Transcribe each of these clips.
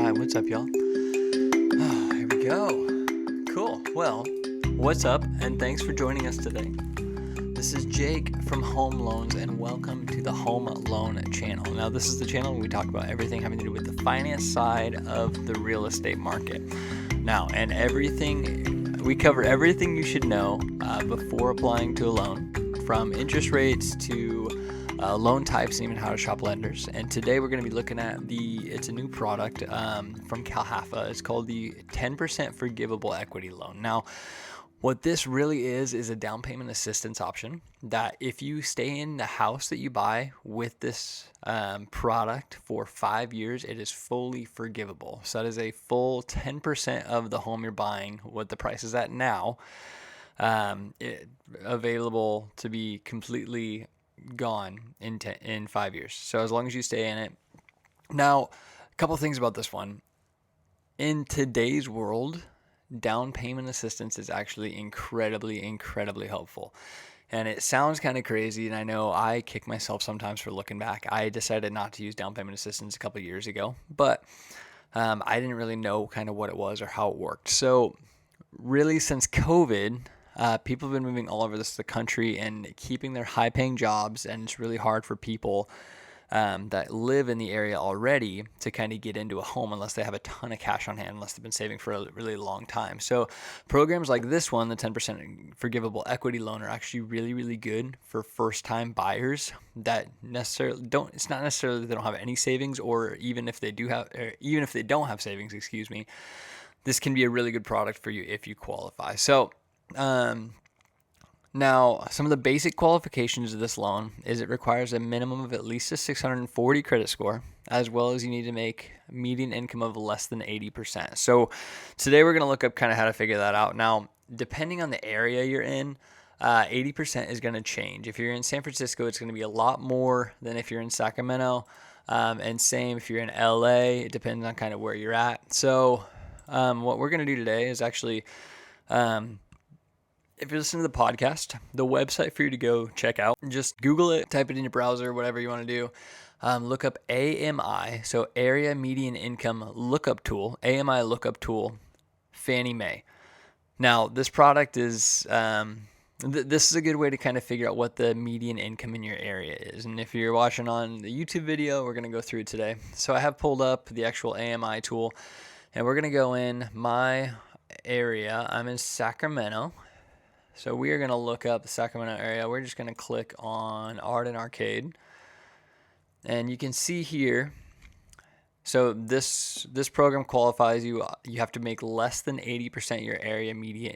Alright, what's up, y'all? Here we go. Cool. Well, what's up, and thanks for joining us today. This is Jake from Home Loans, and welcome to the Home Loan channel. Now, this is the channel where we talk about everything having to do with the finance side of the real estate market. Now, and we cover everything you should know before applying to a loan, from interest rates to loan types and even how to shop lenders. And today we're going to be looking at it's a new product from Cal-HFA. It's called the 10% forgivable equity loan. Now, what this really is a down payment assistance option that if you stay in the house that you buy with this product for 5 years, it is fully forgivable. So that is a full 10% of the home you're buying, what the price is at now, available to be completely gone in 5 years. So as long as you stay in it. Now, a couple things about this one. In today's world, down payment assistance is actually incredibly helpful. And it sounds kind of crazy, and I know I kick myself sometimes for looking back. I decided not to use down payment assistance a couple of years ago, but I didn't really know kind of what it was or how it worked. So really, since COVID, people have been moving all over the country and keeping their high-paying jobs, and it's really hard for people that live in the area already to kind of get into a home unless they have a ton of cash on hand, unless they've been saving for a really long time. So programs like this one, the 10% forgivable equity loan, are actually really good for first-time buyers that necessarily don't. It's not necessarily that they don't have any savings, or even if they don't have savings, this can be a really good product for you if you qualify. So now, some of the basic qualifications of this loan is it requires a minimum of at least a 640 credit score, as well as you need to make median income of less than 80%. So today we're going to look up kind of how to figure that out. Now, depending on the area you're in, 80% is going to change. If you're in San Francisco, it's going to be a lot more than if you're in Sacramento, and same if you're in LA. It depends on kind of where you're at. So what we're going to do today is actually if you're listening to the podcast, the website for you to go check out, just Google it, type it in your browser, whatever you want to do. Look up AMI, so Area Median Income Lookup Tool, AMI Lookup Tool, Fannie Mae. Now, this product is, this is a good way to kind of figure out what the median income in your area is. And if you're watching on the YouTube video, we're going to go through it today. So I have pulled up the actual AMI tool, and we're going to go in my area. I'm in Sacramento. So we are going to look up the Sacramento area. We're just going to click on Art and Arcade. And you can see here, so this program qualifies you. You have to make less than 80% your area median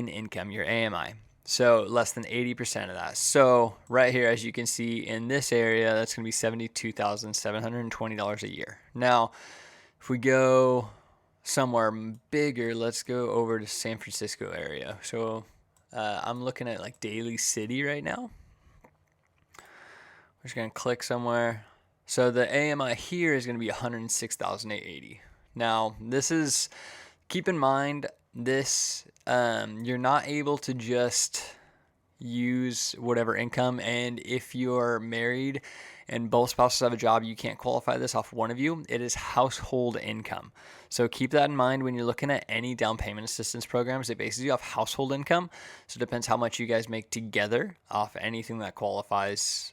income, your AMI. So less than 80% of that. So right here, as you can see in this area, that's going to be $72,720 a year. Now, if we go somewhere bigger, let's go over to San Francisco area. So I'm looking at like Daly City right now. We're just going to click somewhere. So the AMI here is going to be $106,880. Now, keep in mind, this you're not able to just use whatever income, and if you're married and both spouses have a job, you can't qualify this off one of you. It is household income. So keep that in mind when you're looking at any down payment assistance programs. It bases you off household income. So it depends how much you guys make together off anything that qualifies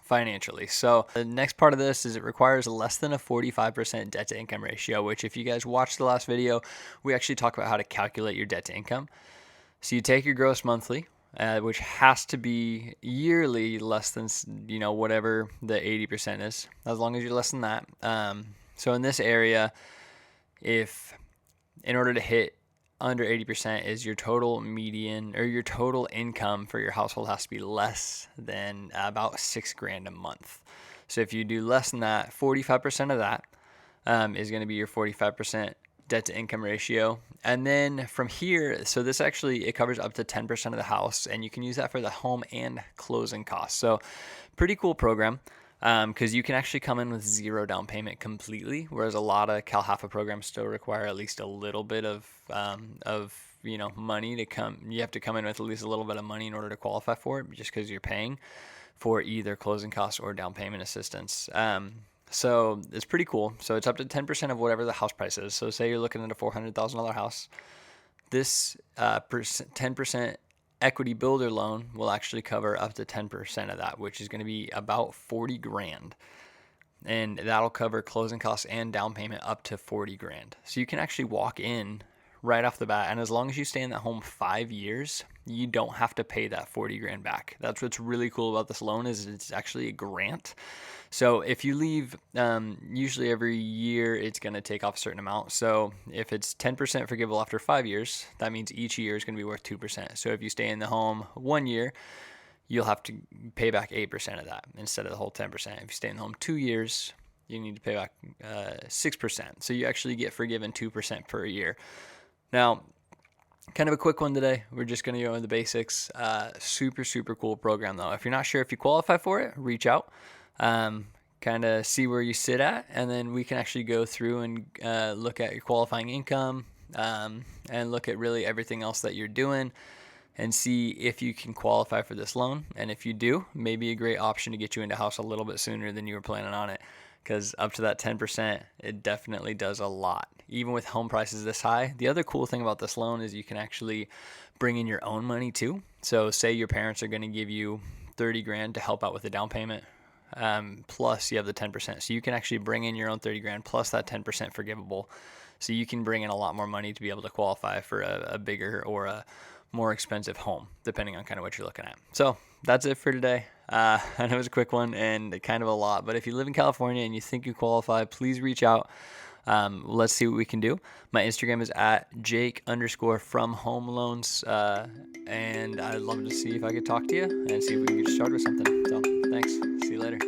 financially. So the next part of this is it requires less than a 45% debt to income ratio, which if you guys watched the last video, we actually talk about how to calculate your debt to income. So you take your gross monthly, which has to be yearly less than, whatever the 80% is, as long as you're less than that. So in this area, if in order to hit under 80% is your total median, or your total income for your household has to be less than about $6,000 a month. So if you do less than that, 45% of that is going to be your 45% debt to income ratio. And then from here, so this actually, it covers up to 10% of the house, and you can use that for the home and closing costs. So pretty cool program, because you can actually come in with zero down payment completely, whereas a lot of Cal-HFA programs still require at least a little bit of money to come. You have to come in with at least a little bit of money in order to qualify for it, just because you're paying for either closing costs or down payment assistance. So it's pretty cool. So it's up to 10% of whatever the house price is. So say you're looking at a $400,000 house. This 10% equity builder loan will actually cover up to 10% of that, which is going to be about 40 grand. And that'll cover closing costs and down payment up to 40 grand. So you can actually walk in right off the bat, and as long as you stay in that home 5 years, you don't have to pay that 40 grand back. That's what's really cool about this loan, is it's actually a grant. So if you leave, usually every year it's going to take off a certain amount. So if it's 10% forgivable after 5 years, that means each year is going to be worth 2%. So if you stay in the home 1 year, you'll have to pay back 8% of that instead of the whole 10%. If you stay in the home 2 years, you need to pay back 6%. So you actually get forgiven 2% per year. Now, kind of a quick one today. We're just going to go into the basics. Super, super cool program, though. If you're not sure if you qualify for it, reach out. Kind of see where you sit at, and then we can actually go through and look at your qualifying income, and look at really everything else that you're doing, and see if you can qualify for this loan. And if you do, maybe a great option to get you into house a little bit sooner than you were planning on it, because up to that 10%, it definitely does a lot. Even with home prices this high, the other cool thing about this loan is you can actually bring in your own money too. So say your parents are going to give you 30 grand to help out with the down payment, plus you have the 10%. So you can actually bring in your own 30 grand plus that 10% forgivable. So you can bring in a lot more money to be able to qualify for a bigger or a more expensive home, depending on kind of what you're looking at. So that's it for today. I know it was a quick one and kind of a lot, but if you live in California and you think you qualify, please reach out. Let's see what we can do. My Instagram is at Jake_from_home_loans. And I'd love to see if I could talk to you and see if we can get started with something. So thanks. See you later.